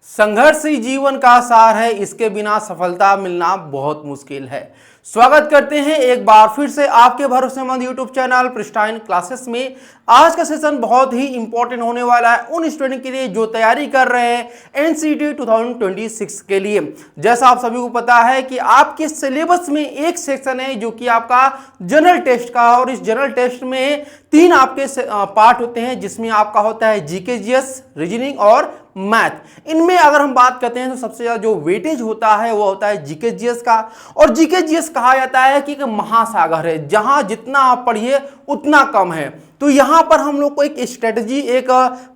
संघर्ष ही जीवन का सार है, इसके बिना सफलता मिलना बहुत मुश्किल है। स्वागत करते हैं एक बार फिर से आपके भरोसेमंद YouTube चैनल प्रिस्टाइन क्लासेस में। आज का सेशन बहुत ही इंपॉर्टेंट होने वाला है उन स्टूडेंट के लिए जो तैयारी कर रहे हैं NCET 2026 के लिए। जैसा आप सभी को पता है कि आपके सिलेबस में एक सेक्शन है जो कि आपका जनरल टेस्ट का, और इस जनरल टेस्ट में 3 आपके पार्ट होते हैं जिसमें आपका होता है जीके जीएस, रीजनिंग और मैथ। इनमें अगर हम बात करते हैं तो सबसे ज्यादा जो वेटेज होता है वो होता है जीके जीएस का। और जीके जीएस कहा जाता है कि एक महासागर है जहां जितना आप पढ़िए उतना कम है। तो यहां पर हम लोग को एक स्ट्रेटजी, एक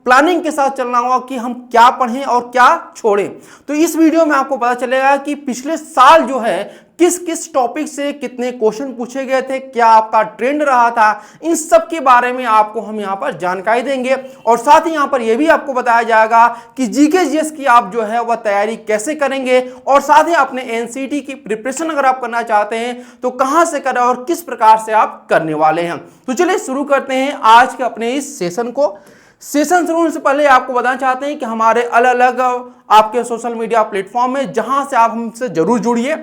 प्लानिंग के साथ चलना होगा कि हम क्या पढ़ें और क्या छोड़ें। तो इस वीडियो में आपको पता चलेगा कि पिछले साल जो है किस किस टॉपिक से कितने क्वेश्चन पूछे गए थे, क्या आपका ट्रेंड रहा था, इन सब के बारे में आपको हम यहां पर जानकारी देंगे। और साथ ही यहां पर यह भी आपको बताया जाएगा कि जीके जीएस की आप जो है वह तैयारी कैसे करेंगे, और साथ ही अपने एनसीईटी की प्रिपरेशन अगर आप करना चाहते हैं तो कहां से करें और किस प्रकार से आप करने वाले हैं। तो चलिए शुरू करते हैं आज के अपने इस सेशन को। सेशन शुरू होने से पहले आपको बताना चाहते हैं कि हमारे अलग अलग आपके सोशल मीडिया प्लेटफॉर्म में जहां से आप हमसे जरूर जुड़िए।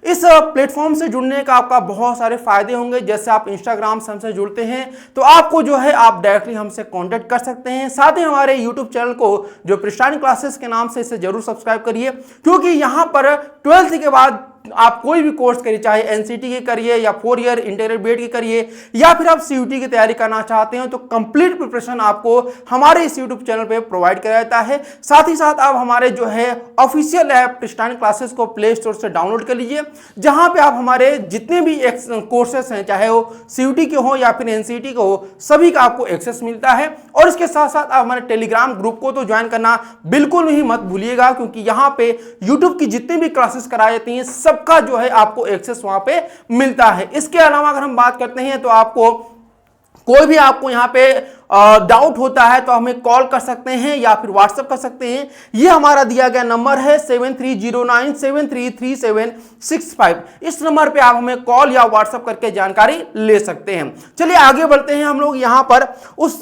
इस प्लेटफॉर्म से जुड़ने का आपका बहुत सारे फायदे होंगे। जैसे आप इंस्टाग्राम से हमसे जुड़ते हैं तो आपको जो है आप डायरेक्टली हमसे कांटेक्ट कर सकते हैं। साथ ही हमारे यूट्यूब चैनल को जो प्रिस्टाइन क्लासेस के नाम से इसे जरूर सब्सक्राइब करिए, क्योंकि यहाँ पर 12th के बाद आप कोई भी कोर्स करिए, चाहे एनसीटी की करिए या 4 ईयर इंटीग्रेटेड बीएड की करिए, या फिर आप सीयूटी की तैयारी करना चाहते हैं तो कंप्लीट प्रिपरेशन आपको हमारे इस यूट्यूब चैनल पे प्रोवाइड कराया जाता है। साथ ही साथ आप हमारे जो है ऑफिशियल ऐप प्रिस्टाइन क्लासेस को प्ले स्टोर से डाउनलोड कर लीजिए, जहां पे आप हमारे जितने भी कोर्सेस हैं, चाहे वो सीयूटी के हो या फिर एनसीटी के हो, सभी का आपको एक्सेस मिलता है। और इसके साथ साथ आप हमारे टेलीग्राम ग्रुप को तो ज्वाइन करना बिल्कुल ही मत भूलिएगा, क्योंकि यहाँ पे यूट्यूब की जितनी भी क्लासेस कराई जाती हैं सबका जो है आपको एक्सेस वहां पे मिलता है। इसके अलावा अगर हम बात करते हैं तो आपको कोई भी आपको यहाँ पे डाउट होता है तो हमें कॉल कर सकते हैं या फिर व्हाट्सएप कर सकते हैं। ये हमारा दिया गया नंबर है 7309733765। इस नंबर पे आप हमें कॉल या व्हाट्सएप करके जानकारी ले सकते हैं। चलिए आगे बढ़ते हैं हम लोग। यहाँ पर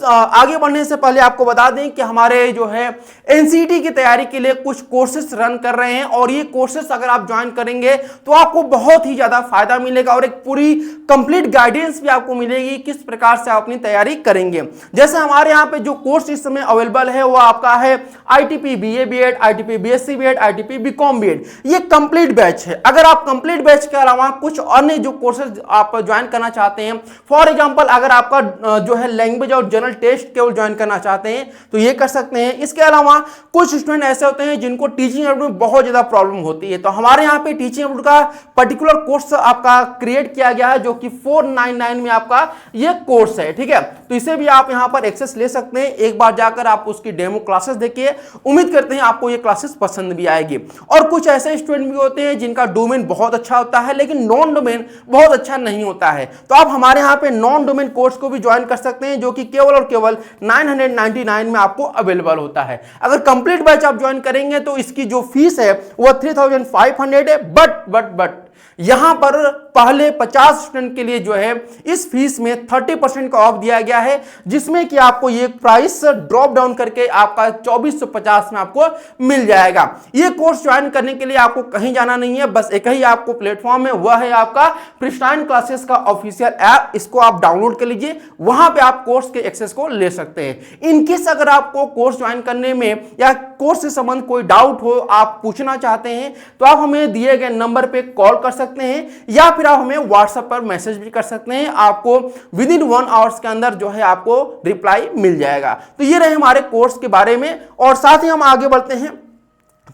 आगे बढ़ने से पहले आपको बता दें कि हमारे जो है एनसीईटी की तैयारी के लिए कुछ कोर्सेस रन कर रहे हैं, और ये कोर्सेस अगर आप ज्वाइन करेंगे तो आपको बहुत ही ज्यादा फायदा मिलेगा और एक पूरी कंप्लीट गाइडेंस भी आपको मिलेगी किस प्रकार से आप अपनी तैयारी करेंगे। जैसे हमारे यहाँ पे जो कोर्स इस समय अवेलेबल है वो आपका है ITP BA BEd, ITP BSc BEd, ITP BCom BEd. ये कंप्लीट बैच है। अगर आप कंप्लीट बैच के अलावा कुछ अन्य जो कोर्सेज आप ज्वाइन करना चाहते हैं, फॉर एग्जांपल अगर आपका जो है लैंग्वेज और जनरल टेस्ट केवल ज्वाइन करना चाहते हैं तो ये कर सकते हैं। इसके अलावा कुछ स्टूडेंट ऐसे होते हैं जिनको टीचिंग एप्टीट्यूड में बहुत ज्यादा प्रॉब्लम होती है, तो हमारे यहाँ पे टीचिंग एप्टीट्यूड का पर्टिकुलर कोर्स आपका क्रिएट किया गया है जो कि 499 में आपका ये कोर्स है। ठीक है, तो इसे भी आप यहाँ पर एक्सेस ले सकते हैं। एक बार जाकर आप उसकी डेमो क्लासेस देखिए, उम्मीद करते हैं आपको ये क्लासेस पसंद भी आएगी। और कुछ ऐसे स्टूडेंट भी होते हैं जिनका डोमेन बहुत अच्छा होता है लेकिन नॉन डोमेन बहुत अच्छा नहीं होता है, तो आप हमारे यहाँ पे नॉन डोमेन कोर्स को भी ज्वाइन कर सकते हैं जो कि केवल और केवल 999 में आपको अवेलेबल होता है। अगर कंप्लीट बैच आप ज्वाइन करेंगे तो इसकी जो फीस है वो 3500 है। बट यहां पर पहले 50 स्टूडेंट के लिए जो है इस फीस में 30% का ऑफ दिया गया है, जिसमें कि आपको ये प्राइस ड्रॉप डाउन करके आपका 2450 में आपको मिल जाएगा। ये कोर्स ज्वाइन करने के लिए आपको कहीं जाना नहीं है, बस एक ही आपको प्लेटफॉर्म है, वह है आपका प्रिस्टाइन क्लासेस का ऑफिशियल ऐप। इसको आप डाउनलोड कर लीजिए, वहां पे आप कोर्स के एक्सेस को ले सकते हैं। इनकेस अगर आपको कोर्स ज्वाइन करने में या कोर्स से संबंध कोई डाउट हो, आप पूछना चाहते हैं तो आप हमें दिए गए नंबर पे कॉल कर सकते हैं या फिर आप हमें व्हाट्सएप पर मैसेज भी कर सकते हैं। आपको विद इन 1 आवर्स के अंदर जो है आपको रिप्लाई मिल जाएगा। तो ये रहे हमारे कोर्स के बारे में, और साथ ही हम आगे बढ़ते हैं।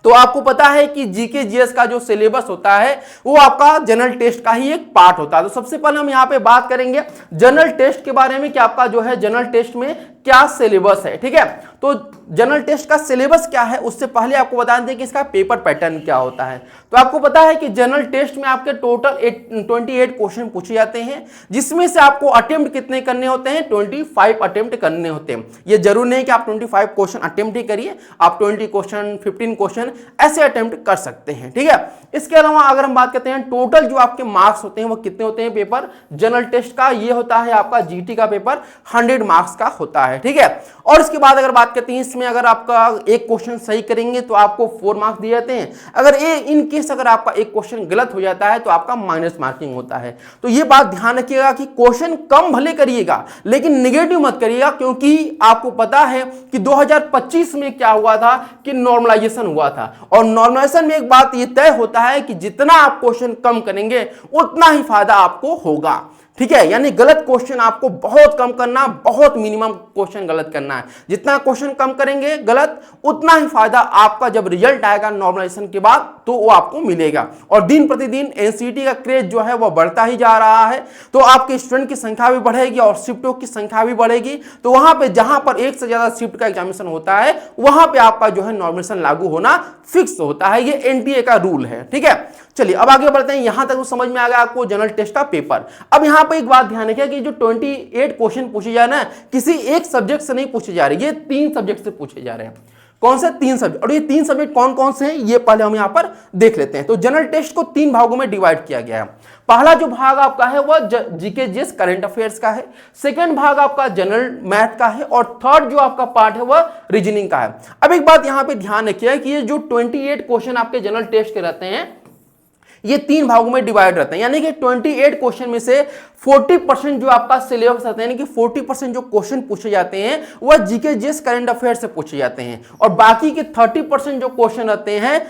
तो आपको पता है कि जीके जीएस का जो सिलेबस होता है वो आपका जनरल टेस्ट का ही एक पार्ट होता है। तो सबसे पहले हम यहाँ पे बात करेंगे जनरल टेस्ट के बारे में कि आपका जो है जनरल टेस्ट में क्या सिलेबस है। ठीक है, तो जनरल टेस्ट का सिलेबस क्या है उससे पहले आपको बता दें कि इसका पेपर पैटर्न क्या होता है। तो आपको पता है कि जनरल टेस्ट में आपके टोटल 28 क्वेश्चन पूछे जाते हैं, जिसमें से आपको अटेम्प्ट कितने करने होते हैं, 25 अटेम्प्ट करने होते हैं। ये जरूर नहीं कि आप 25 क्वेश्चन अटेम्प्ट ही करिए, आप 20 क्वेश्चन, 15 क्वेश्चन ऐसे अटेम्प्ट कर सकते हैं। ठीक है, इसके अलावा अगर हम बात करते हैं टोटल जो आपके मार्क्स होते हैं वो कितने होते हैं पेपर जनरल टेस्ट का, ये होता है आपका जीटी का पेपर 100 मार्क्स का होता है। है, ठीक है। और इसके बाद अगर बात करते हैं इसमें अगर आपका एक क्वेश्चन सही करेंगे तो आपको 4 मार्क्स दिए जाते हैं। अगर इन केस अगर आपका एक क्वेश्चन गलत हो जाता है तो आपका माइनस मार्किंग होता है। तो ये बात ध्यान रखिएगा कि क्वेश्चन कम भले करिएगा लेकिन निगेटिव मत करिएगा, क्योंकि आपको पता है कि 2025 में क्या हुआ था कि नॉर्मलाइजेशन हुआ था, और नॉर्मलाइजेशन में एक बात ये तय होता है कि जितना आप क्वेश्चन कम करेंगे उतना ही फायदा आपको होगा, ठीक है। यानी गलत क्वेश्चन आपको बहुत कम करना, बहुत मिनिमम क्वेश्चन गलत करना है। जितना क्वेश्चन कम करेंगे गलत उतना ही फायदा आपका जब रिजल्ट आएगा नॉर्मलाइजेशन के बाद तो वो आपको मिलेगा। और दिन प्रतिदिन एनसीईटी का क्रेज जो है वो बढ़ता ही जा रहा है, तो आपके स्टूडेंट की संख्या भी बढ़ेगी और शिफ्टों की संख्या भी बढ़ेगी। तो वहां पे जहां पर एक से ज्यादा शिफ्ट का एग्जामिनेशन होता है वहां पे आपका जो है नॉर्मलाइजेशन लागू होना फिक्स होता है, ये एनटीए का रूल है, ठीक है। चलिए अब आगे बढ़ते हैं। यहां तक तो समझ में आ गया आपको जनरल टेस्ट का पेपर। अब यहां पर एक बात ध्यान रखिए कि जो 28 क्वेश्चन पूछे जा रहे हैं किसी एक सब्जेक्ट से नहीं पूछे जा रहे, ये 3 सब्जेक्ट से पूछे जा रहे हैं। कौन से 3 सब्जेक्ट, और ये 3 सब्जेक्ट कौन कौन से हैं ये पहले हम यहां पर देख लेते हैं। तो जनरल टेस्ट को 3 भागों में डिवाइड किया गया है। पहला जो भाग आपका है वह जीके जीएस करंट अफेयर्स का है, सेकंड भाग आपका जनरल मैथ का है, और थर्ड जो आपका पार्ट है वह रीजनिंग का है। अब एक बात यहां पे ध्यान रखिए कि ये जो 28 क्वेश्चन आपके जनरल टेस्ट के रहते हैं ये 3 भागों में डिवाइड रहते हैं, यानी कि 28 क्वेश्चन में से 40% जो आपका सिलेबस रहता है, यानी कि 40% जो क्वेश्चन पूछे जाते हैं वह जीके जीएस करंट अफेयर से पूछे जाते हैं, और बाकी के 30% जो क्वेश्चन रहते हैं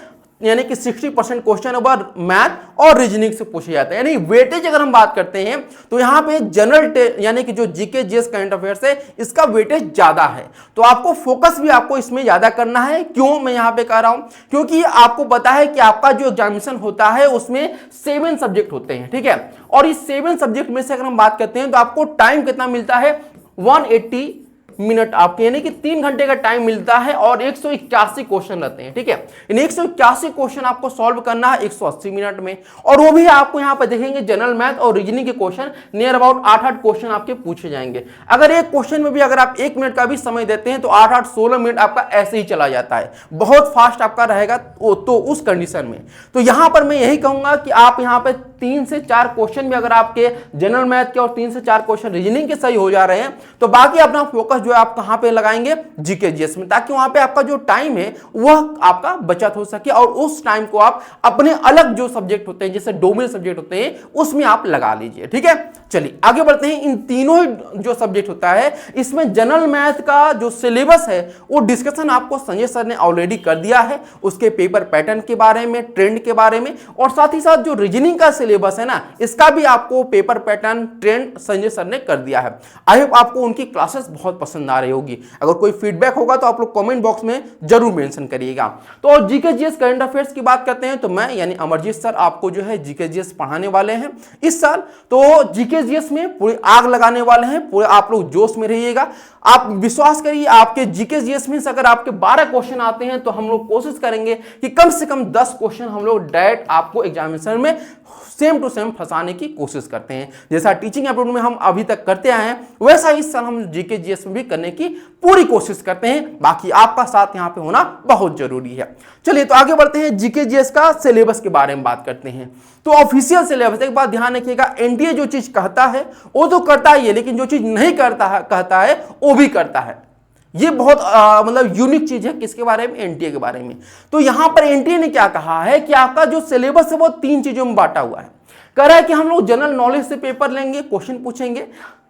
यानी कि 60% क्वेश्चन ओवर मैथ और रीजनिंग से पूछे जाते हैं। यानी वेटेज अगर हम बात करते हैं तो यहां पे जनरल यानी कि जो जीके जीएस करंट अफेयर्स है इसका वेटेज ज्यादा है, तो आपको फोकस भी आपको इसमें ज्यादा करना है। क्यों मैं यहां पे कह रहा हूं, क्योंकि आपको पता है कि आपका जो एग्जामिनेशन होता है उसमें 7 सब्जेक्ट होते हैं, ठीक है। और इस 7 सब्जेक्ट में से अगर हम बात करते हैं तो आपको टाइम कितना मिलता है 180 मिनट आपके, यानी कि 3 घंटे का टाइम मिलता है और 181 क्वेश्चन रहते हैं, ठीक है। इन 181 क्वेश्चन आपको सॉल्व करना है 180 मिनट में, और वो भी आपको यहां पर देखेंगे जनरल मैथ और रीजनिंग के क्वेश्चन नियर अबाउट 8-8 क्वेश्चन आपके पूछे जाएंगे। अगर एक क्वेश्चन में भी अगर आप 1 मिनट का भी समय देते हैं तो 8-8 16 मिनट आपका ऐसे ही चला जाता है, बहुत फास्ट आपका रहेगा। तो उस कंडीशन में तो यहां पर मैं यही कहूंगा कि आप यहां पे 3 से 4 क्वेश्चन भी अगर आपके जनरल मैथ के और 3 से 4 क्वेश्चन रीजनिंग के सही हो जा रहे हैं तो बाकी अपना फोकस जो है आप कहां पे लगाएंगे जीके जीएस में, ताकि वहां पे आपका जो टाइम है वह आपका बचत हो सके और उस टाइम को आप अपने अलग जो सब्जेक्ट होते हैं जैसे डोमेन सब्जेक्ट होते हैं उसमें आप लगा लीजिए, ठीक है। चलिए आगे बढ़ते हैं। इन तीनों ही जो सब्जेक्ट होता है इसमें जनरल मैथ का जो सिलेबस है वो डिस्कशन आपको संजय सर ने ऑलरेडी कर दिया है, उसके पेपर पैटर्न के बारे में, ट्रेंड के बारे में, और साथ ही साथ जो रीजनिंग का सिलेबस है ना इसका भी आपको paper pattern trend Sanjay sir ने कर दिया है। आई होप आपको उनकी क्लासेस बहुत पसंद आ रही होगी। अगर कोई फीडबैक होगा तो आप लोग कमेंट बॉक्स में जरूर मेंशन करिएगा। तो जीके जीएस करंट अफेयर्स की बात करते हैं तो मैं यानी अमरजीत सर आपको जो है जीके जीएस पढ़ाने वाले हैं इस साल। तो जीके जीएस में पूरी आग लगाने वाले हैं, पूरे आप लोग जोश में रहिएगा। आप विश्वास करिए आपके जीके जीएस में से अगर आपके 12 क्वेश्चन आते हैं तो हम लोग कोशिश करेंगे कि कम से कम 10 क्वेश्चन हम लोग डायरेक्ट आपको एग्जामिनेशन में सेम टू सेम फंसाने की कोशिश करते हैं। जैसा टीचिंग एप्टीट्यूड में हम अभी तक करते आए हैं वैसा इस साल हम जीके जीएस में भी करने की पूरी कोशिश करते हैं। बाकी आपका साथ यहाँ पे होना बहुत जरूरी है। चलिए तो आगे बढ़ते हैं, जीके जीएस का सिलेबस के बारे में बात करते हैं। तो ऑफिशियल सिलेबस, एक बात ध्यान रखिएगा, एनटीए जो चीज कहता है वो तो करता ही है, लेकिन जो चीज नहीं करता है कहता है वो भी करता है। ये बहुत मतलब यूनिक चीज है किसके बारे में, एनटीए के बारे में। तो यहां पर एनटीए ने क्या कहा है कि आपका जो सिलेबस है वो 3 चीजों में बांटा हुआ है। कह रहा है कि हम लोग जनरल नॉलेज से पेपर लेंगे, क्वेश्चन पूछेंगे,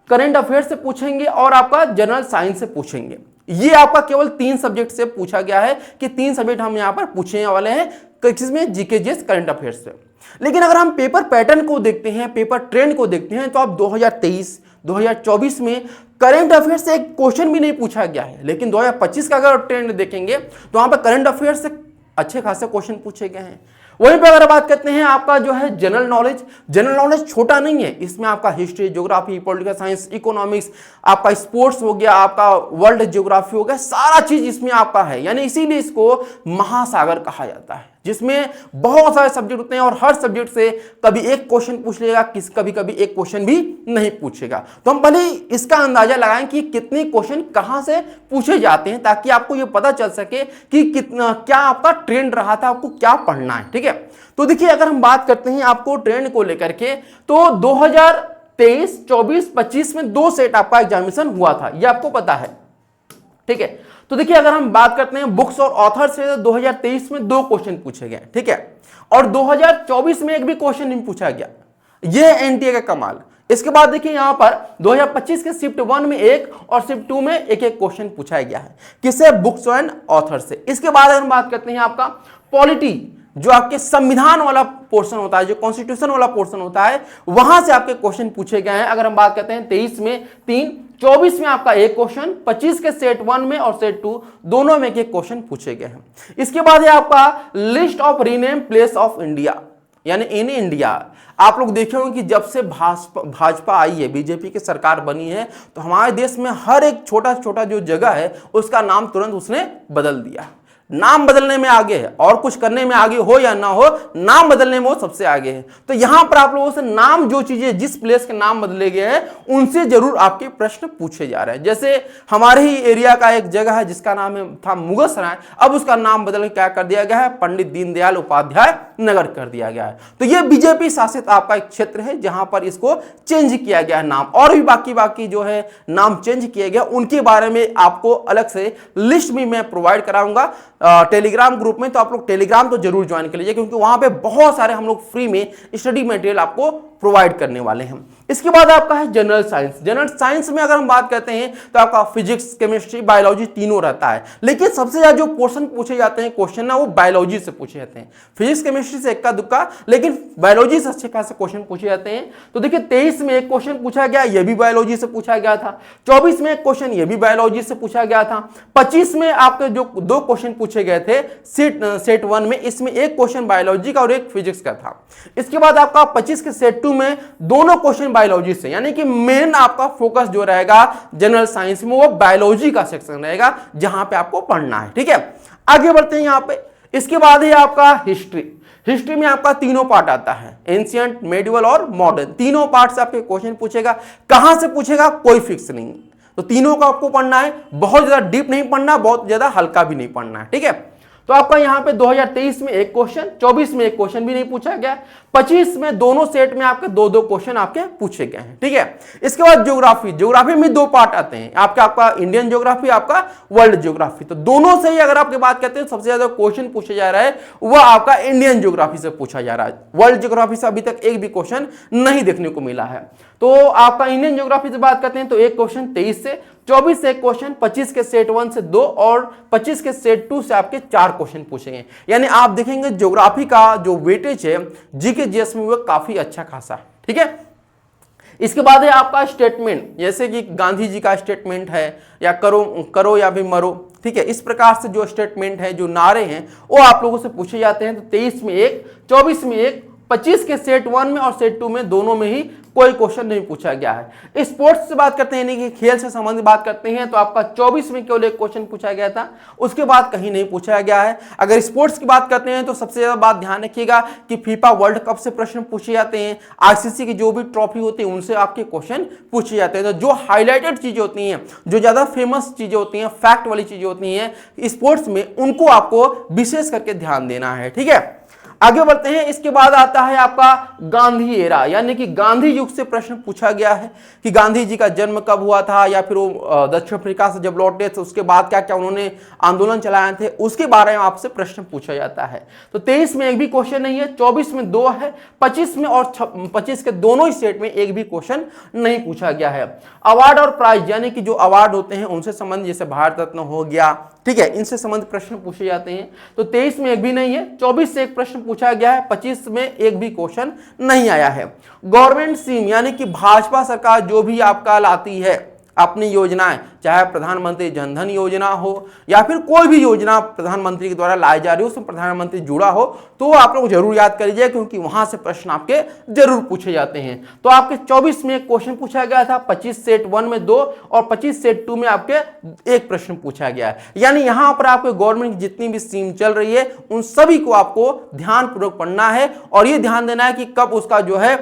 करंट अफेयर से पूछेंगे और आपका जनरल साइंस से पूछेंगे। ये आपका केवल 3 सब्जेक्ट से पूछा गया है कि 3 सब्जेक्ट हम यहां पर पूछने वाले हैं, किसमें, जीके जीएस करंट अफेयर से। लेकिन अगर हम पेपर पैटर्न को देखते हैं, पेपर ट्रेंड को देखते हैं तो आप 2023 2024 में करंट अफेयर से एक क्वेश्चन भी नहीं पूछा गया है, लेकिन 2025 का अगर ट्रेंड देखेंगे तो वहां पर करंट अफेयर से अच्छे खासे क्वेश्चन पूछे गए हैं। वहीं पे अगर बात करते हैं आपका जो है जनरल नॉलेज छोटा नहीं है, इसमें आपका history, geography, political science, economics, आपका स्पोर्ट्स हो गया, आपका वर्ल्ड ज्योग्राफी हो गया, सारा चीज इसमें आपका है। यानी इसीलिए इसको महासागर कहा जाता है, जिसमें बहुत सारे सब्जेक्ट होते हैं और हर सब्जेक्ट से कभी एक क्वेश्चन पूछ लेगा, कभी एक क्वेश्चन भी नहीं पूछेगा। तो हम पहले इसका अंदाजा लगाएं कि कितने क्वेश्चन कहां से पूछे जाते हैं, ताकि आपको ये पता चल सके कि कितना क्या आपका ट्रेंड रहा था, आपको क्या पढ़ना है, ठीक है। तो देखिए अगर हम बात करते हैं आपको ट्रेंड को लेकर के, तो 2023, 24, 25 में 2 सेट आपका एग्जामिनेशन हुआ था, ये आपको पता है। ठीक है। तो देखिए अगर हम बात करते हैं बुक्स और ऑथर से, तो 2023 में 2 क्वेश्चन पूछे गए, ठीक है, और 2024 में एक भी क्वेश्चन नहीं पूछा गया। यह एनटीए का कमाल। इसके बाद देखिए यहां पर 2025 के शिफ्ट 1 में एक और शिफ्ट 2 में एक एक क्वेश्चन पूछा गया है, किससे? बुक्स एंड ऑथर से। इसके बाद अगर हम बात करते हैं आपका पॉलिटी, जो आपके संविधान वाला पोर्शन होता है, जो कॉन्स्टिट्यूशन वाला पोर्शन होता है, वहां से आपके क्वेश्चन पूछे गए हैं। अगर हम बात करते हैं 23 में 3, 24 में आपका एक क्वेश्चन, 25 के सेट 1 में और सेट 2 दोनों में एक क्वेश्चन पूछे गए हैं। इसके बाद है आपका list of rename place of India, यानी इन इंडिया। आप लोग देखे होंगे कि जब से भाजपा आई है, बीजेपी की सरकार बनी है, तो हमारे देश में हर एक छोटा छोटा जो जगह है उसका नाम तुरंत उसने बदल दिया। नाम बदलने में आगे है, और कुछ करने में आगे हो या ना हो, नाम बदलने में वो सबसे आगे है। तो यहां पर आप लोगों से नाम, जो चीजें जिस प्लेस के नाम बदले गए हैं उनसे जरूर आपके प्रश्न पूछे जा रहे हैं। जैसे हमारे ही एरिया का एक जगह है जिसका नाम था मुगलसराय, अब उसका नाम बदल के क्या कर दिया गया है? पंडित दीनदयाल उपाध्याय नगर कर दिया गया है। तो यह बीजेपी शासित आपका एक क्षेत्र है जहां पर इसको चेंज किया गया है नाम। और भी बाकी जो है नाम चेंज किए गए, उनके बारे में आपको अलग से लिस्ट भी मैं प्रोवाइड कराऊंगा टेलीग्राम ग्रुप में। तो आप लोग टेलीग्राम तो जरूर ज्वाइन कर लीजिए, क्योंकि वहां पे बहुत सारे हम लोग फ्री में स्टडी मटेरियल आपको प्रोवाइड करने वाले हैं। इसके बाद आपका है जनरल साइंस। जनरल साइंस में अगर हम बात करते हैं तो आपका फिजिक्स, केमिस्ट्री, बायोलॉजी तीनों रहता है, लेकिन सबसे ज्यादा जो पोर्शन पूछे जाते हैं क्वेश्चन ना, वो बायोलॉजी से पूछे जाते हैं। फिजिक्स केमिस्ट्री से इक्का दुक्का, लेकिन बायोलॉजी से अच्छे खासे क्वेश्चन पूछे जाते हैं। तो देखिए 23 में एक क्वेश्चन पूछा गया, यह भी बायोलॉजी से पूछा गया था। 24 में एक क्वेश्चन, यह भी बायोलॉजी से पूछा गया था। 25 में आपके जो 2 क्वेश्चन पूछे गए थे सेट 1 में, इसमें एक क्वेश्चन बायोलॉजी का और एक फिजिक्स का था। इसके बाद आपका 25 के सेट 2 में दोनों क्वेश्चन बायोलॉजी से, यानी कि मेन आपका फोकस जो रहेगा जनरल साइंस में वो बायोलॉजी का सेक्शन रहेगा, जहां पे आपको पढ़ना है, ठीक है। आगे बढ़ते हैं यहां पे। इसके बाद है आपका हिस्ट्री। हिस्ट्री में आपका तीनों पार्ट आता है, एंशिएंट, मेडिवल और मॉडर्न। तीनों पार्ट से आपके क्वेश्चन पूछेगा। कहां से पूछेगा कोई फिक्स नहीं, तो तीनों को आपको पढ़ना है। बहुत ज्यादा डीप नहीं पढ़ना, बहुत ज्यादा हल्का भी नहीं पढ़ना है, ठीक है। तो आपका यहां पे 2023 में एक क्वेश्चन, 24 में एक क्वेश्चन भी नहीं पूछा गया, 25 में दोनों सेट में आपके 2-2 क्वेश्चन आपके पूछे गए हैं, ठीक है। इसके बाद ज्योग्राफी। ज्योग्राफी में 2 पार्ट आते हैं, आपका इंडियन ज्योग्राफी, आपका वर्ल्ड ज्योग्राफी। तो दोनों से ही अगर आपकी बात करते हैं सबसे ज्यादा क्वेश्चन पूछे जा रहा है वह आपका इंडियन ज्योग्राफी से पूछा जा रहा है। वर्ल्ड ज्योग्राफी से अभी तक एक भी क्वेश्चन नहीं देखने को मिला है। तो आपका इंडियन ज्योग्राफी से बात करते हैं तो एक क्वेश्चन 23 से, 24 से एक क्वेश्चन, 25 के सेट 1 से 2 और 25 के सेट 2 से आपके 4 क्वेश्चन पूछेंगे। यानी आप देखेंगे ज्योग्राफी का जो वेटेज है जीके जीएस में वो काफी अच्छा खासा है, ठीक है। इसके बाद है आपका स्टेटमेंट, जैसे कि गांधी जी का स्टेटमेंट है, या करो या भी मरो, ठीक है। इस प्रकार से जो स्टेटमेंट है, जो नारे हैं, वो आप लोगों से पूछे जाते हैं। तो 23 में एक, 24 में एक, 25 के सेट 1 में और सेट 2 में दोनों में ही कोई क्वेश्चन नहीं पूछा गया है। स्पोर्ट्स से बात करते हैं, यानी कि खेल से संबंधित बात करते हैं, तो आपका 24 में केवल एक क्वेश्चन पूछा गया था, उसके बाद कहीं नहीं पूछा गया है। अगर स्पोर्ट्स की बात करते हैं तो सबसे ज्यादा बात ध्यान रखिएगा कि फीफा वर्ल्ड कप से प्रश्न पूछे जाते हैं, आईसीसी की जो भी ट्रॉफी होती है उनसे आपके क्वेश्चन पूछे जाते हैं। तो जो हाईलाइटेड चीजें होती हैं, जो ज्यादा फेमस चीजें होती हैं, फैक्ट वाली चीजें होती हैं स्पोर्ट्स में, उनको आपको विशेष करके ध्यान देना है, ठीक है। आगे बढ़ते हैं। इसके बाद आता है आपका गांधी एरा, यानी कि गांधी युग से प्रश्न पूछा गया है कि गांधी जी का जन्म कब हुआ था, या फिर वो दक्षिण अफ्रीका से जब लौटे थे उसके बाद क्या क्या उन्होंने आंदोलन चलाए थे, उसके बारे में आपसे प्रश्न पूछा जाता है। तो 23 में एक भी क्वेश्चन नहीं है, 24 में 2 है, 25 में और 25 के दोनों ही सेट में एक भी क्वेश्चन नहीं पूछा गया है। अवार्ड और प्राइज, यानी कि जो अवार्ड होते हैं उनसे संबंधित, जैसे भारत रत्न हो गया, ठीक है, इनसे संबंधित प्रश्न पूछे जाते हैं। तो 23 में एक भी नहीं है, 24 से एक प्रश्न पूछा गया है, 25 में एक भी क्वेश्चन नहीं आया है। गवर्नमेंट स्कीम, यानी कि भाजपा सरकार जो भी आपका लाती है अपनी योजनाएं, चाहे प्रधानमंत्री जनधन योजना हो या फिर कोई भी योजना प्रधानमंत्री के द्वारा लाई जा रही हो, उसमें प्रधानमंत्री जुड़ा हो, तो आप लोग जरूर याद कर लीजिए, क्योंकि वहां से प्रश्न आपके जरूर पूछे जाते हैं। तो आपके 24 में एक क्वेश्चन पूछा गया था, 25 सेट 1 में 2 और 25 सेट 2 में आपके एक प्रश्न पूछा गया है। यानी यहां पर आपके गवर्नमेंट की जितनी भी स्कीम चल रही है उन सभी को आपको ध्यानपूर्वक पढ़ना है, और ये ध्यान देना है कि कब उसका जो है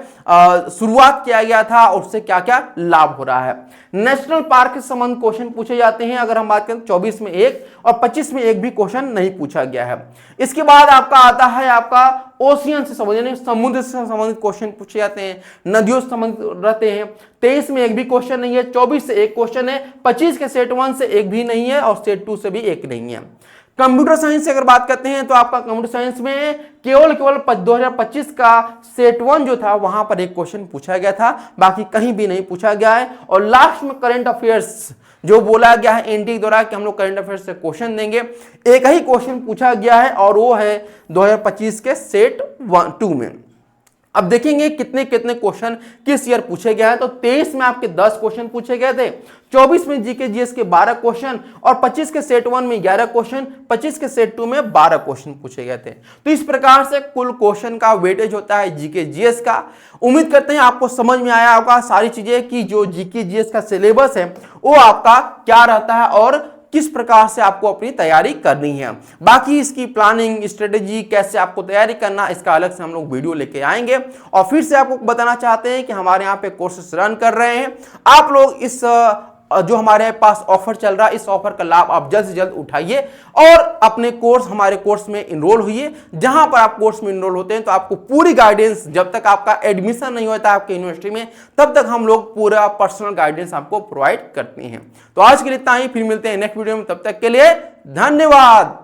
शुरुआत किया गया था और उससे क्या क्या लाभ हो रहा है। नेशनल पार्क से संबंध क्वेश्चन पूछे जाते हैं। अगर हम बात करें 24 में 1 और 25 में 1 भी क्वेश्चन नहीं पूछा गया है। इसके बाद आपका आता है आपका ओशियन से संबंधित, समुद्र से संबंधित क्वेश्चन पूछे जाते हैं, नदियों से संबंधित रहते हैं। 23 में 1 भी क्वेश्चन नहीं है, 24 से 1 क्वेश्चन है, 25 के सेट 1 से 1 भी नहीं है और सेट 2 से भी 1 नहीं है। कंप्यूटर साइंस से अगर बात करते हैं तो आपका कंप्यूटर साइंस में केवल 2025 का सेट 1 जो था वहां पर 1 क्वेश्चन पूछा गया था, बाकी कहीं भी नहीं पूछा गया है। और लास्ट में करंट अफेयर्स जो बोला गया है एनटीए द्वारा कि हम लोग करंट अफेयर्स से क्वेश्चन देंगे, एक ही क्वेश्चन पूछा गया है और वो है 2025 के सेट 2 में। अब देखेंगे कितने कितने क्वेश्चन किस ईयर पूछे गए हैं। तो 23 में आपके 10 क्वेश्चन पूछे गए थे, 24 में जीके जीएस के 12 क्वेश्चन और 25 के सेट 1 में 11 क्वेश्चन, 25 के सेट 2 में 12 क्वेश्चन पूछे गए थे। तो इस प्रकार से कुल क्वेश्चन का वेटेज होता है जीके जीएस का। उम्मीद करते हैं आपको समझ में आया होगा सारी चीजें कि जो जीके जीएस का सिलेबस है वो आपका क्या रहता है और किस प्रकार से आपको अपनी तैयारी करनी है। बाकी इसकी प्लानिंग स्ट्रेटेजी कैसे आपको तैयारी करना, इसका अलग से हम लोग वीडियो लेके आएंगे। और फिर से आपको बताना चाहते हैं कि हमारे यहाँ पे कोर्सेस रन कर रहे हैं। आप लोग इस जो हमारे पास ऑफर चल रहा है, इस ऑफर का लाभ आप जल्द से जल्द उठाइए और अपने कोर्स हमारे कोर्स में इनरोल हुई। जहां पर आप कोर्स में इनरोल होते हैं तो आपको पूरी गाइडेंस, जब तक आपका एडमिशन नहीं होता आपके यूनिवर्सिटी में तब तक हम लोग पूरा पर्सनल गाइडेंस आपको प्रोवाइड करते हैं। तो आज के लिए इतना ही, फिर मिलते हैं नेक्स्ट वीडियो में, तब तक के लिए धन्यवाद।